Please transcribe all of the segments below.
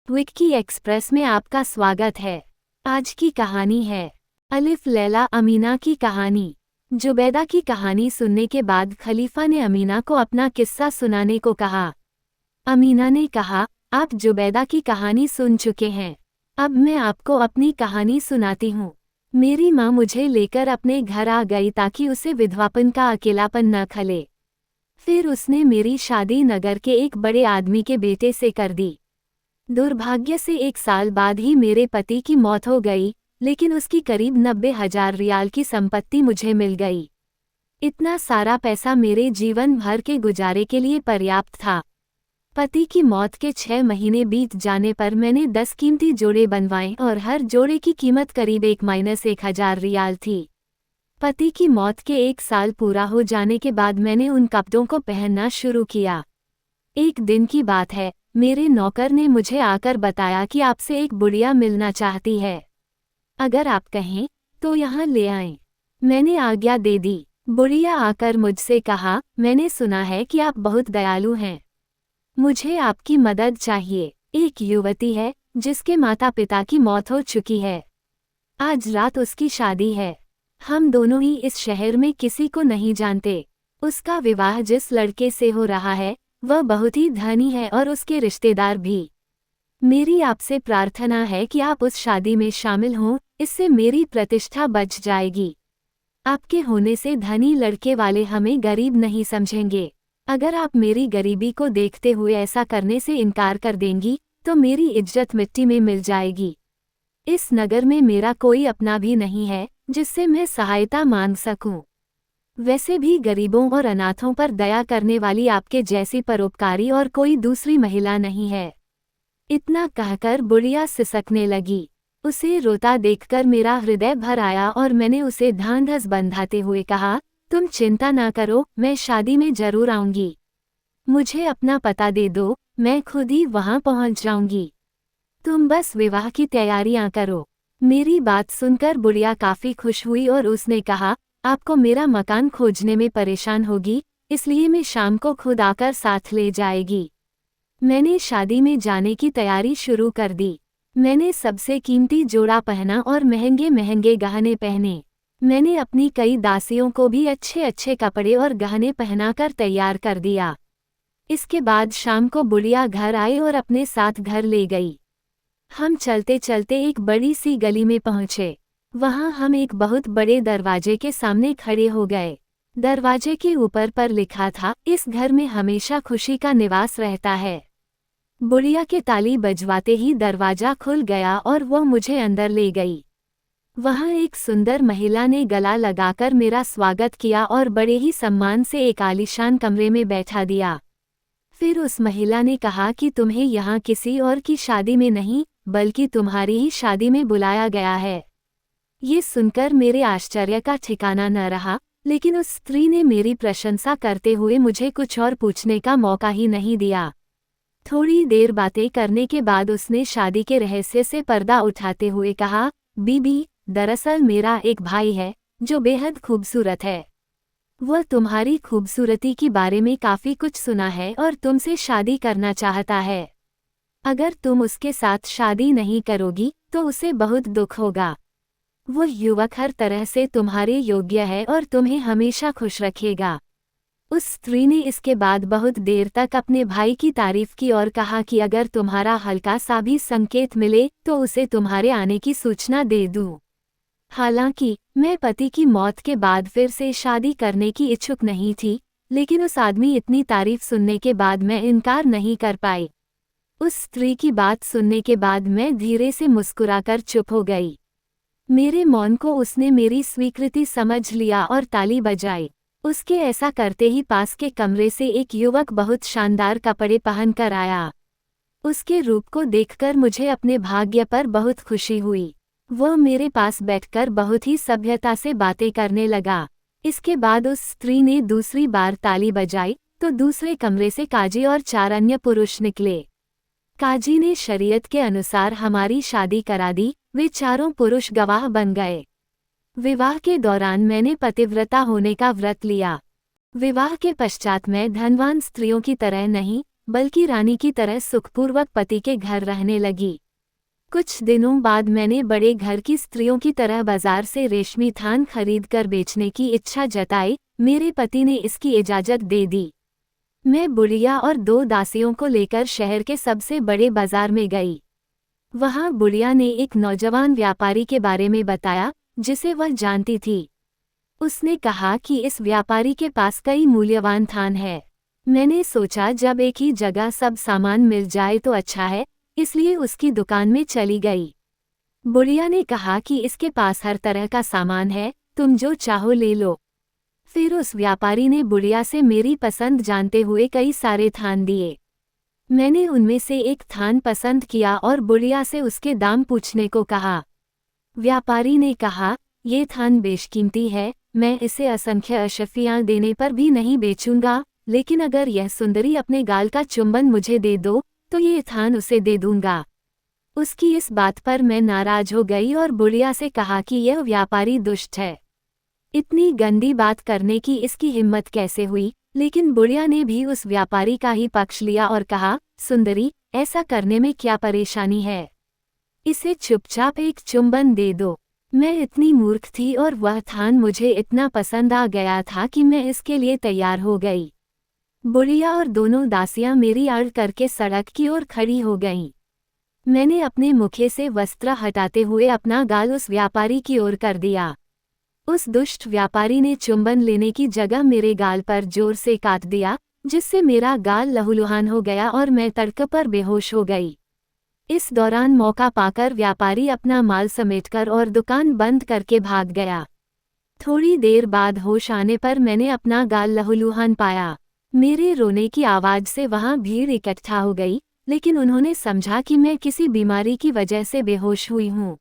Vicky express में आपका स्वागत है। आज की कहानी है अलिफ लैला अमीना की कहानी। जुबैदा की कहानी सुनने के बाद खलीफा ने अमीना को अपना किस्सा सुनाने को कहा। अमीना ने कहा, आप जुबैदा की कहानी सुन चुके हैं, अब मैं आपको अपनी कहानी सुनाती हूँ। मेरी माँ मुझे लेकर अपने घर आ गई ताकि उसे विधवापन का अकेलापन न खले। फिर उसने मेरी शादी नगर के एक बड़े आदमी के बेटे से कर दी। दुर्भाग्य से 1 साल बाद ही मेरे पति की मौत हो गई, लेकिन उसकी करीब 90,000 रियाल की संपत्ति मुझे मिल गई। इतना सारा पैसा मेरे जीवन भर के गुजारे के लिए पर्याप्त था। पति की मौत के 6 महीने बीत जाने पर मैंने 10 कीमती जोड़े बनवाए और हर जोड़े की कीमत करीब 1-1,000 रियाल थी। पति की मौत के 1 साल पूरा हो जाने के बाद मैंने उन कपड़ों को पहनना शुरू किया। एक दिन की बात है, मेरे नौकर ने मुझे आकर बताया कि आपसे एक बुढ़िया मिलना चाहती है। अगर आप कहें तो यहाँ ले आएं। मैंने आज्ञा दे दी। बुढ़िया आकर मुझसे कहा, मैंने सुना है कि आप बहुत दयालु हैं, मुझे आपकी मदद चाहिए। एक युवती है जिसके माता पिता की मौत हो चुकी है। आज रात उसकी शादी है। हम दोनों ही इस शहर में किसी को नहीं जानते। उसका विवाह जिस लड़के से हो रहा है वह बहुत ही धनी है और उसके रिश्तेदार भी। मेरी आपसे प्रार्थना है कि आप उस शादी में शामिल हों, इससे मेरी प्रतिष्ठा बच जाएगी। आपके होने से धनी लड़के वाले हमें गरीब नहीं समझेंगे। अगर आप मेरी गरीबी को देखते हुए ऐसा करने से इनकार कर देंगी तो मेरी इज्जत मिट्टी में मिल जाएगी। इस नगर में मेरा कोई अपना भी नहीं है जिससे मैं सहायता मांग सकूं। वैसे भी गरीबों और अनाथों पर दया करने वाली आपके जैसी परोपकारी और कोई दूसरी महिला नहीं है। इतना कहकर बुढ़िया सिसकने लगी। उसे रोता देखकर मेरा हृदय भर आया और मैंने उसे ढांढस बंधाते हुए कहा, तुम चिंता ना करो, मैं शादी में जरूर आऊंगी। मुझे अपना पता दे दो, मैं खुद ही वहां पहुंच जाऊंगी। तुम बस विवाह की तैयारियां करो। मेरी बात सुनकर बुढ़िया काफी खुश हुई और उसने कहा, आपको मेरा मकान खोजने में परेशान होगी, इसलिए मैं शाम को खुद आकर साथ ले जाएगी। मैंने शादी में जाने की तैयारी शुरू कर दी। मैंने सबसे कीमती जोड़ा पहना और महंगे महंगे गहने पहने। मैंने अपनी कई दासियों को भी अच्छे अच्छे कपड़े और गहने पहनाकर तैयार कर दिया। इसके बाद शाम को बुढ़िया घर आई और अपने साथ घर ले गई। हम चलते चलते एक बड़ी सी गली में पहुंचे। वहां हम एक बहुत बड़े दरवाजे के सामने खड़े हो गए। दरवाजे के ऊपर पर लिखा था, इस घर में हमेशा खुशी का निवास रहता है। बुढ़िया के ताली बजवाते ही दरवाजा खुल गया और वह मुझे अंदर ले गई। वहां एक सुंदर महिला ने गला लगाकर मेरा स्वागत किया और बड़े ही सम्मान से एक आलीशान कमरे में बैठा दिया। फिर उस महिला ने कहा कि तुम्हें यहाँ किसी और की शादी में नहीं बल्कि तुम्हारी ही शादी में बुलाया गया है। ये सुनकर मेरे आश्चर्य का ठिकाना न रहा, लेकिन उस स्त्री ने मेरी प्रशंसा करते हुए मुझे कुछ और पूछने का मौका ही नहीं दिया। थोड़ी देर बातें करने के बाद उसने शादी के रहस्य से पर्दा उठाते हुए कहा, बीबी, दरअसल मेरा एक भाई है जो बेहद खूबसूरत है। वह तुम्हारी खूबसूरती के बारे में काफी कुछ सुना है और तुमसे शादी करना चाहता है। अगर तुम उसके साथ शादी नहीं करोगी तो उसे बहुत दुख होगा। वह युवक हर तरह से तुम्हारे योग्य है और तुम्हें हमेशा खुश रखेगा। उस स्त्री ने इसके बाद बहुत देर तक अपने भाई की तारीफ की और कहा कि अगर तुम्हारा हल्का सा भी संकेत मिले तो उसे तुम्हारे आने की सूचना दे दूं। हालांकि मैं पति की मौत के बाद फिर से शादी करने की इच्छुक नहीं थी, लेकिन उस आदमी इतनी तारीफ सुनने के बाद मैं इनकार नहीं कर पाई। उस स्त्री की बात सुनने के बाद मैं धीरे से मुस्कुराकर चुप हो गई। मेरे मौन को उसने मेरी स्वीकृति समझ लिया और ताली बजाई। उसके ऐसा करते ही पास के कमरे से एक युवक बहुत शानदार कपड़े पहनकर आया। उसके रूप को देखकर मुझे अपने भाग्य पर बहुत खुशी हुई। वह मेरे पास बैठकर बहुत ही सभ्यता से बातें करने लगा। इसके बाद उस स्त्री ने दूसरी बार ताली बजाई तो दूसरे कमरे से काजी और 4 अन्य पुरुष निकले। काजी ने शरीयत के अनुसार हमारी शादी करा दी। वे चारों पुरुष गवाह बन गए। विवाह के दौरान मैंने पतिव्रता होने का व्रत लिया। विवाह के पश्चात मैं धनवान स्त्रियों की तरह नहीं बल्कि रानी की तरह सुखपूर्वक पति के घर रहने लगी। कुछ दिनों बाद मैंने बड़े घर की स्त्रियों की तरह बाजार से रेशमी थान खरीद कर बेचने की इच्छा जताई। मेरे पति ने इसकी इजाजत दे दी। मैं बुढ़िया और 2 दासियों को लेकर शहर के सबसे बड़े बाजार में गई। वहां बुढ़िया ने एक नौजवान व्यापारी के बारे में बताया जिसे वह जानती थी। उसने कहा कि इस व्यापारी के पास कई मूल्यवान थान है। मैंने सोचा जब एक ही जगह सब सामान मिल जाए तो अच्छा है, इसलिए उसकी दुकान में चली गई। बुढ़िया ने कहा कि इसके पास हर तरह का सामान है, तुम जो चाहो ले लो। फिर उस व्यापारी ने बुढ़िया से मेरी पसंद जानते हुए कई सारे थान दिए। मैंने उनमें से एक थान पसंद किया और बुढ़िया से उसके दाम पूछने को कहा। व्यापारी ने कहा, ये थान बेशकीमती है, मैं इसे असंख्य अशफियाँ देने पर भी नहीं बेचूंगा, लेकिन अगर यह सुंदरी अपने गाल का चुंबन मुझे दे दो तो ये थान उसे दे दूंगा। उसकी इस बात पर मैं नाराज हो गई और बुढ़िया से कहा कि यह व्यापारी दुष्ट है। इतनी गंदी बात करने की इसकी हिम्मत कैसे हुई, लेकिन बुढ़िया ने भी उस व्यापारी का ही पक्ष लिया और कहा, सुंदरी, ऐसा करने में क्या परेशानी है, इसे चुपचाप एक चुंबन दे दो। मैं इतनी मूर्ख थी और वह थान मुझे इतना पसंद आ गया था कि मैं इसके लिए तैयार हो गई। बुढ़िया और दोनों दासियां मेरी आड़ करके सड़क की ओर खड़ी हो गईं। मैंने अपने मुखे से वस्त्र हटाते हुए अपना गाल उस व्यापारी की ओर कर दिया। उस दुष्ट व्यापारी ने चुंबन लेने की जगह मेरे गाल पर जोर से काट दिया, जिससे मेरा गाल लहूलुहान हो गया और मैं तड़क पर बेहोश हो गई। इस दौरान मौका पाकर व्यापारी अपना माल समेटकर और दुकान बंद करके भाग गया। थोड़ी देर बाद होश आने पर मैंने अपना गाल लहूलुहान पाया। मेरे रोने की आवाज़ से वहां भीड़ इकट्ठा हो गई, लेकिन उन्होंने समझा कि मैं किसी बीमारी की वजह से बेहोश हुई हूँ।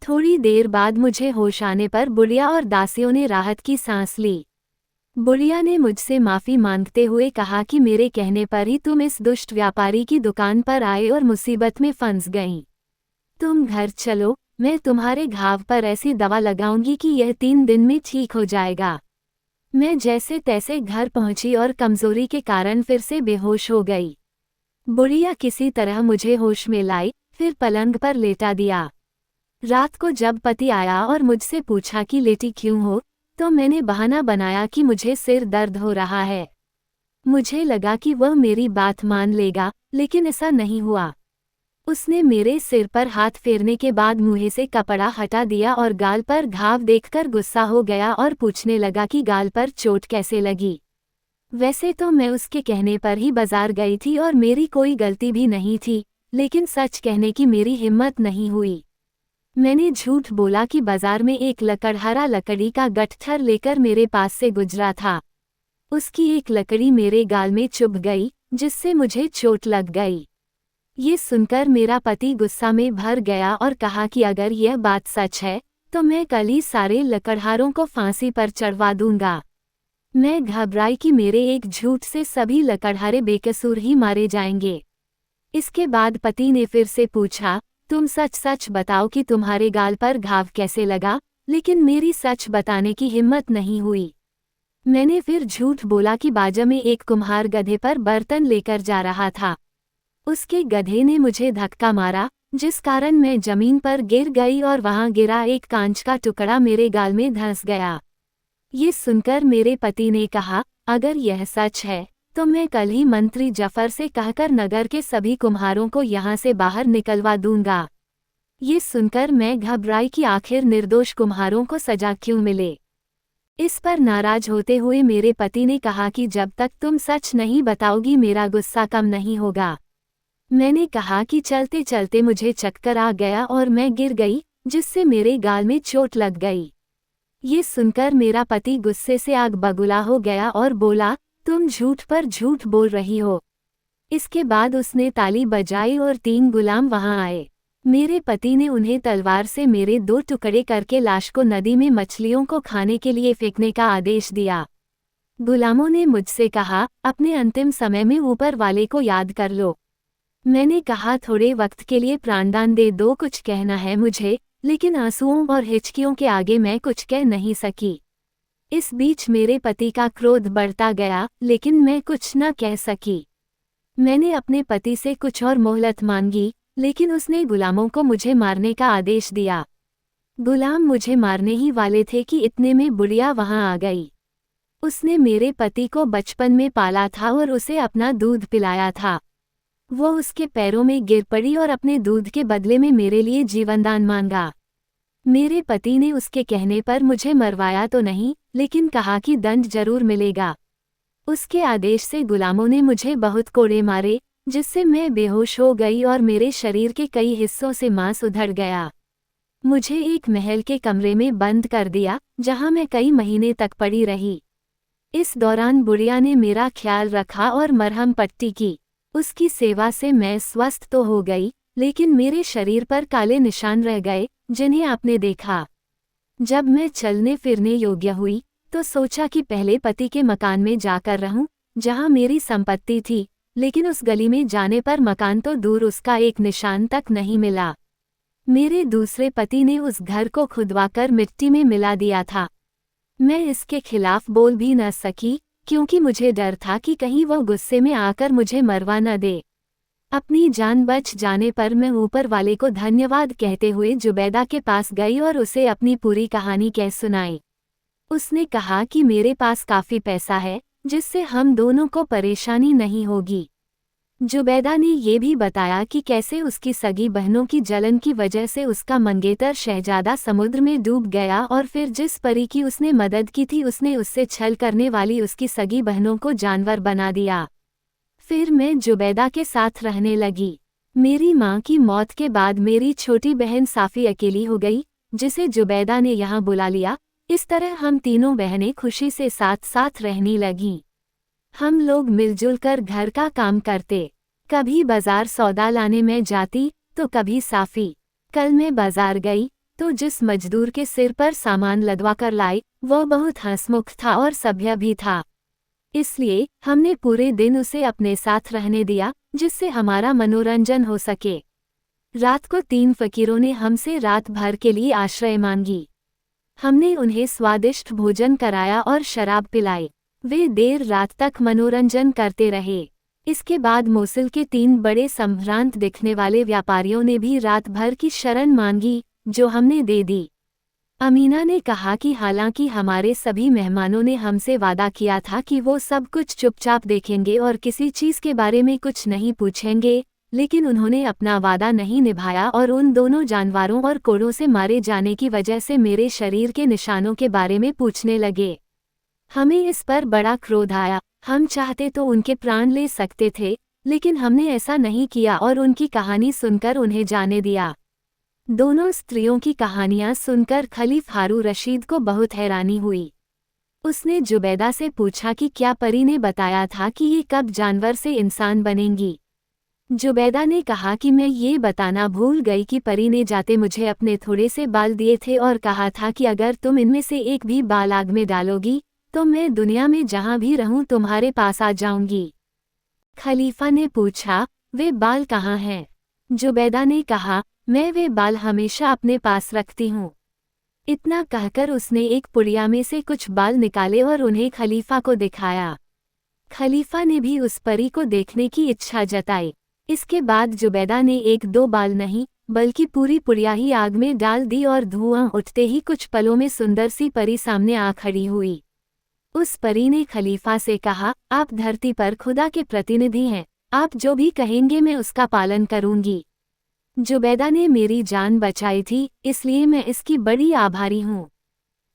थोड़ी देर बाद मुझे होश आने पर बुढ़िया और दासियों ने राहत की सांस ली। बुढ़िया ने मुझसे माफ़ी मांगते हुए कहा कि मेरे कहने पर ही तुम इस दुष्ट व्यापारी की दुकान पर आए और मुसीबत में फंस गईं। तुम घर चलो, मैं तुम्हारे घाव पर ऐसी दवा लगाऊंगी कि यह 3 दिन में ठीक हो जाएगा। मैं जैसे तैसे घर पहुंची और कमजोरी के कारण फिर से बेहोश हो गई। बुढ़िया किसी तरह मुझे होश में लाई, फिर पलंग पर लेटा दिया। रात को जब पति आया और मुझसे पूछा कि लेटी क्यों हो, तो मैंने बहाना बनाया कि मुझे सिर दर्द हो रहा है। मुझे लगा कि वह मेरी बात मान लेगा, लेकिन ऐसा नहीं हुआ। उसने मेरे सिर पर हाथ फेरने के बाद मुंह से कपड़ा हटा दिया और गाल पर घाव देखकर गुस्सा हो गया और पूछने लगा कि गाल पर चोट कैसे लगी। वैसे तो मैं उसके कहने पर ही बाजार गई थी और मेरी कोई गलती भी नहीं थी, लेकिन सच कहने की मेरी हिम्मत नहीं हुई। मैंने झूठ बोला कि बाजार में एक लकड़हारा लकड़ी का गट्ठर लेकर मेरे पास से गुजरा था। उसकी एक लकड़ी मेरे गाल में चुभ गई, जिससे मुझे चोट लग गई। ये सुनकर मेरा पति गुस्सा में भर गया और कहा कि अगर यह बात सच है तो मैं कल ही सारे लकड़हारों को फांसी पर चढ़वा दूंगा। मैं घबराई कि मेरे एक झूठ से सभी लकड़हारे बेकसूर ही मारे जाएंगे। इसके बाद पति ने फिर से पूछा, तुम सच सच बताओ कि तुम्हारे गाल पर घाव कैसे लगा, लेकिन मेरी सच बताने की हिम्मत नहीं हुई। मैंने फिर झूठ बोला कि बाजा में एक कुम्हार गधे पर बर्तन लेकर जा रहा था। उसके गधे ने मुझे धक्का मारा, जिस कारण मैं जमीन पर गिर गई और वहां गिरा एक कांच का टुकड़ा मेरे गाल में धंस गया। ये सुनकर मेरे पति ने कहा, अगर यह सच है तो मैं कल ही मंत्री जफर से कहकर नगर के सभी कुम्हारों को यहाँ से बाहर निकलवा दूंगा। ये सुनकर मैं घबराई कि आखिर निर्दोष कुम्हारों को सजा क्यों मिले। इस पर नाराज होते हुए मेरे पति ने कहा कि जब तक तुम सच नहीं बताओगी मेरा गुस्सा कम नहीं होगा। मैंने कहा कि चलते चलते मुझे चक्कर आ गया और मैं गिर गई, जिससे मेरे गाल में चोट लग गई। ये सुनकर मेरा पति गुस्से से आग बबूला हो गया और बोला, तुम झूठ पर झूठ बोल रही हो। इसके बाद उसने ताली बजाई और 3 गुलाम वहां आए। मेरे पति ने उन्हें तलवार से मेरे 2 टुकड़े करके लाश को नदी में मछलियों को खाने के लिए फेंकने का आदेश दिया। गुलामों ने मुझसे कहा, अपने अंतिम समय में ऊपर वाले को याद कर लो। मैंने कहा, थोड़े वक्त के लिए प्राणदान दे दो, कुछ कहना है मुझे, लेकिन आंसुओं और हिचकियों के आगे मैं कुछ कह नहीं सकी। इस बीच मेरे पति का क्रोध बढ़ता गया, लेकिन मैं कुछ न कह सकी। मैंने अपने पति से कुछ और मोहलत मांगी, लेकिन उसने गुलामों को मुझे मारने का आदेश दिया। गुलाम मुझे मारने ही वाले थे कि इतने में बुढ़िया वहां आ गई। उसने मेरे पति को बचपन में पाला था और उसे अपना दूध पिलाया था। वो उसके पैरों में गिर पड़ी और अपने दूध के बदले में मेरे लिए जीवनदान मांगा। मेरे पति ने उसके कहने पर मुझे मरवाया तो नहीं, लेकिन कहा कि दंड जरूर मिलेगा। उसके आदेश से गुलामों ने मुझे बहुत कोड़े मारे, जिससे मैं बेहोश हो गई और मेरे शरीर के कई हिस्सों से मांस उधड़ गया। मुझे एक महल के कमरे में बंद कर दिया, जहां मैं कई महीने तक पड़ी रही। इस दौरान बुढ़िया ने मेरा ख्याल रखा और मरहम पट्टी की। उसकी सेवा से मैं स्वस्थ तो हो गई, लेकिन मेरे शरीर पर काले निशान रह गए, जिन्हें आपने देखा। जब मैं चलने फिरने योग्य हुई, तो सोचा कि पहले पति के मकान में जाकर रहूं, जहां मेरी संपत्ति थी, लेकिन उस गली में जाने पर मकान तो दूर उसका एक निशान तक नहीं मिला। मेरे दूसरे पति ने उस घर को खुदवाकर मिट्टी में मिला दिया था। मैं इसके खिलाफ बोल भी न सकी, क्योंकि मुझे डर था कि कहीं वो गुस्से में आकर मुझे मरवा न दे। अपनी जान बच जाने पर मैं ऊपर वाले को धन्यवाद कहते हुए जुबैदा के पास गई और उसे अपनी पूरी कहानी कह सुनाई। उसने कहा कि मेरे पास काफ़ी पैसा है, जिससे हम दोनों को परेशानी नहीं होगी। जुबैदा ने ये भी बताया कि कैसे उसकी सगी बहनों की जलन की वजह से उसका मंगेतर शहजादा समुद्र में डूब गया और फिर जिस परी की उसने मदद की थी उसने उससे छल करने वाली उसकी सगी बहनों को जानवर बना दिया। फिर मैं जुबैदा के साथ रहने लगी। मेरी माँ की मौत के बाद मेरी छोटी बहन साफ़ी अकेली हो गई, जिसे जुबैदा ने यहाँ बुला लिया। इस तरह हम तीनों बहनें खुशी से साथ साथ रहने लगीं। हम लोग मिलजुल कर घर का काम करते। कभी बाजार सौदा लाने में जाती, तो कभी साफ़ी। कल मैं बाजार गई, तो जिस मजदूर के सिर पर सामान लदवा कर लाई, वो बहुत हंसमुख था और सभ्य भी था। इसलिए हमने पूरे दिन उसे अपने साथ रहने दिया, जिससे हमारा मनोरंजन हो सके। रात को 3 फकीरों ने हमसे रात भर के लिए आश्रय मांगी। हमने उन्हें स्वादिष्ट भोजन कराया और शराब पिलाई। वे देर रात तक मनोरंजन करते रहे। इसके बाद मोसिल के 3 बड़े संभ्रांत दिखने वाले व्यापारियों ने भी रात भर की शरण मांगी, जो हमने दे दी। अमीना ने कहा कि हालांकि हमारे सभी मेहमानों ने हमसे वादा किया था कि वो सब कुछ चुपचाप देखेंगे और किसी चीज़ के बारे में कुछ नहीं पूछेंगे, लेकिन उन्होंने अपना वादा नहीं निभाया और उन दोनों जानवरों और कोड़ों से मारे जाने की वजह से मेरे शरीर के निशानों के बारे में पूछने लगे। हमें इस पर बड़ा क्रोध आया। हम चाहते तो उनके प्राण ले सकते थे, लेकिन हमने ऐसा नहीं किया और उनकी कहानी सुनकर उन्हें जाने दिया। दोनों स्त्रियों की कहानियां सुनकर खलीफ हारून रशीद को बहुत हैरानी हुई। उसने जुबैदा से पूछा कि क्या परी ने बताया था कि ये कब जानवर से इंसान बनेंगी। जुबैदा ने कहा कि मैं ये बताना भूल गई कि परी ने जाते मुझे अपने थोड़े से बाल दिए थे और कहा था कि अगर तुम इनमें से एक भी बाल आग में डालोगी, तो मैं दुनिया में जहां भी रहूं तुम्हारे पास आ जाऊंगी। खलीफा ने पूछा, वे बाल कहाँ हैं? जुबैदा ने कहा, मैं वे बाल हमेशा अपने पास रखती हूँ। इतना कहकर उसने एक पुड़िया में से कुछ बाल निकाले और उन्हें खलीफा को दिखाया। खलीफा ने भी उस परी को देखने की इच्छा जताई। इसके बाद जुबैदा ने 1-2 बाल नहीं, बल्कि पूरी पुड़िया ही आग में डाल दी और धुआं उठते ही कुछ पलों में सुंदर सी परी सामने आ खड़ी हुई। उस परी ने खलीफा से कहा, आप धरती पर खुदा के प्रतिनिधि हैं, आप जो भी कहेंगे मैं उसका पालन करूंगी। जुबैदा ने मेरी जान बचाई थी, इसलिए मैं इसकी बड़ी आभारी हूँ।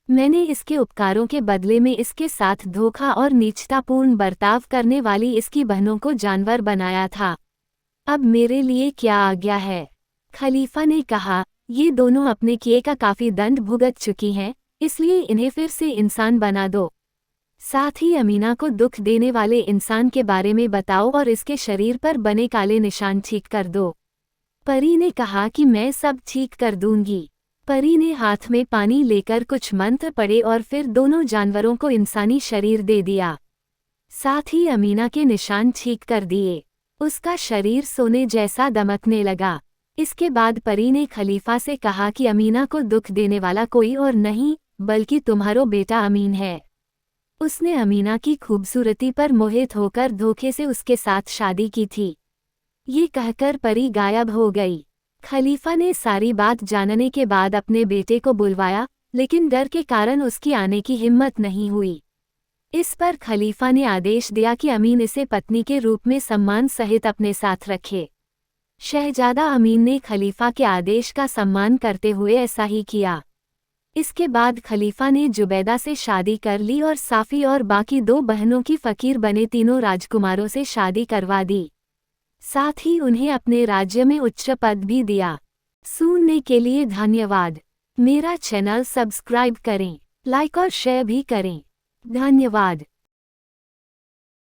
मैंने इसके उपकारों के बदले में इसके साथ धोखा और नीचतापूर्ण बर्ताव करने वाली इसकी बहनों को जानवर बनाया था। अब मेरे लिए क्या आज्ञा है? खलीफा ने कहा, ये दोनों अपने किए का काफ़ी दंड भुगत चुकी हैं, इसलिए इन्हें फिर से इंसान बना दो। साथ ही अमीना को दुख देने वाले इंसान के बारे में बताओ और इसके शरीर पर बने काले निशान ठीक कर दो। परी ने कहा कि मैं सब ठीक कर दूंगी। परी ने हाथ में पानी लेकर कुछ मंत्र पढ़े और फिर दोनों जानवरों को इंसानी शरीर दे दिया। साथ ही अमीना के निशान ठीक कर दिए। उसका शरीर सोने जैसा दमकने लगा। इसके बाद परी ने खलीफा से कहा कि अमीना को दुख देने वाला कोई और नहीं, बल्कि तुम्हारो बेटा अमीन है। उसने अमीना की खूबसूरती पर मोहित होकर धोखे से उसके साथ शादी की थी। ये कहकर परी गायब हो गई। खलीफा ने सारी बात जानने के बाद अपने बेटे को बुलवाया, लेकिन डर के कारण उसकी आने की हिम्मत नहीं हुई। इस पर खलीफा ने आदेश दिया कि अमीन इसे पत्नी के रूप में सम्मान सहित अपने साथ रखे। शहजादा अमीन ने खलीफा के आदेश का सम्मान करते हुए ऐसा ही किया। इसके बाद खलीफा ने जुबैदा से शादी कर ली और साफ़ी और बाकी 2 बहनों की फ़कीर बने तीनों राजकुमारों से शादी करवा दी। साथ ही उन्हें अपने राज्य में उच्च पद भी दिया। सुनने के लिए धन्यवाद। मेरा चैनल सब्सक्राइब करें, लाइक और शेयर भी करें। धन्यवाद।